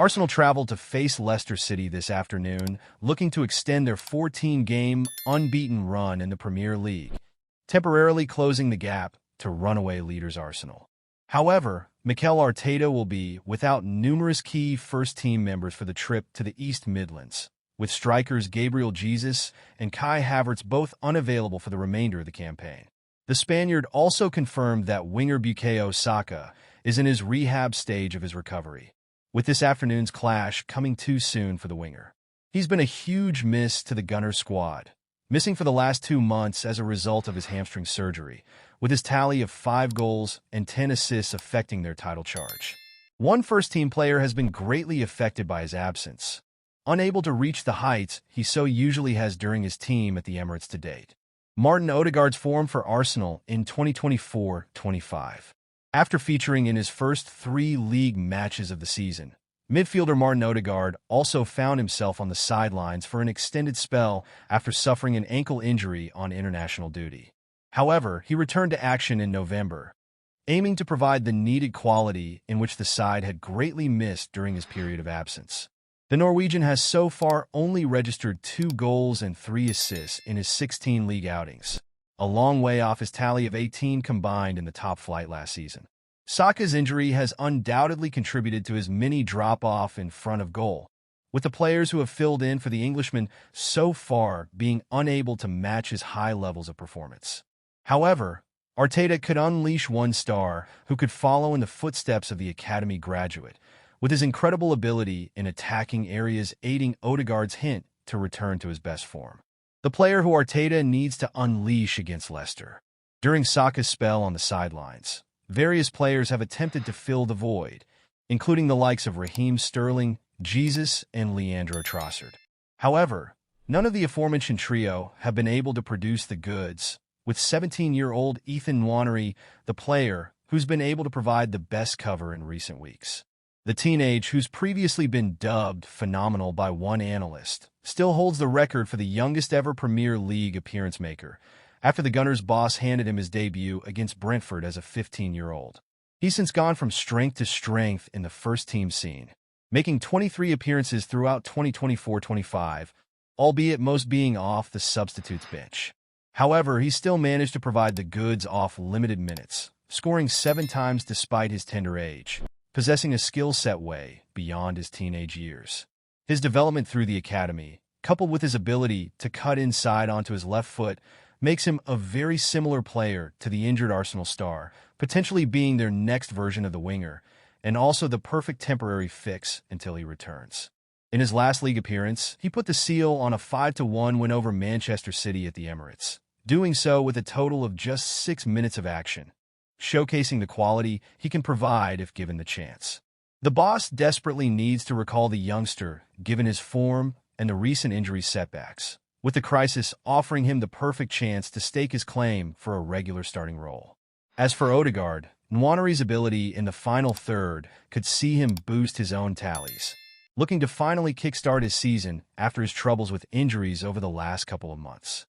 Arsenal traveled to face Leicester City this afternoon, looking to extend their 14-game unbeaten run in the Premier League, temporarily closing the gap to runaway leaders Arsenal. However, Mikel Arteta will be without numerous key first-team members for the trip to the East Midlands, with strikers Gabriel Jesus and Kai Havertz both unavailable for the remainder of the campaign. The Spaniard also confirmed that winger Bukayo Saka is in his rehab stage of his recovery, with this afternoon's clash coming too soon for the winger. He's been a huge miss to the Gunners squad, missing for the last 2 months as a result of his hamstring surgery, with his tally of 5 goals and 10 assists affecting their title charge. One first-team player has been greatly affected by his absence, unable to reach the heights he so usually has during his team at the Emirates to date. Martin Odegaard's form for Arsenal in 2024-25. After featuring in his first 3 league matches of the season, midfielder Martin Odegaard also found himself on the sidelines for an extended spell after suffering an ankle injury on international duty. However, he returned to action in November, aiming to provide the needed quality in which the side had greatly missed during his period of absence. The Norwegian has so far only registered 2 goals and 3 assists in his 16 league outings, a long way off his tally of 18 combined in the top flight last season. Saka's injury has undoubtedly contributed to his mini drop-off in front of goal, with the players who have filled in for the Englishman so far being unable to match his high levels of performance. However, Arteta could unleash one star who could follow in the footsteps of the academy graduate, with his incredible ability in attacking areas aiding Odegaard's hint to return to his best form. The player who Arteta needs to unleash against Leicester. During Saka's spell on the sidelines, various players have attempted to fill the void, including the likes of Raheem Sterling, Jesus, and Leandro Trossard. However, none of the aforementioned trio have been able to produce the goods, with 17-year-old Ethan Nwaneri, the player who's been able to provide the best cover in recent weeks. The teenage, who's previously been dubbed phenomenal by one analyst, still holds the record for the youngest ever Premier League appearance maker, after the Gunners' boss handed him his debut against Brentford as a 15-year-old. He's since gone from strength to strength in the first-team scene, making 23 appearances throughout 2024-25, albeit most being off the substitutes bench. However, he still managed to provide the goods off limited minutes, scoring 7 times despite his tender age, possessing a skill set way beyond his teenage years. His development through the academy, coupled with his ability to cut inside onto his left foot, makes him a very similar player to the injured Arsenal star, potentially being their next version of the winger, and also the perfect temporary fix until he returns. In his last league appearance, he put the seal on a 5-1 win over Manchester City at the Emirates, doing so with a total of just 6 minutes of action, showcasing the quality he can provide if given the chance. The boss desperately needs to recall the youngster, given his form and the recent injury setbacks, with the crisis offering him the perfect chance to stake his claim for a regular starting role. As for Odegaard, Nwaneri's ability in the final third could see him boost his own tallies, looking to finally kickstart his season after his troubles with injuries over the last couple of months.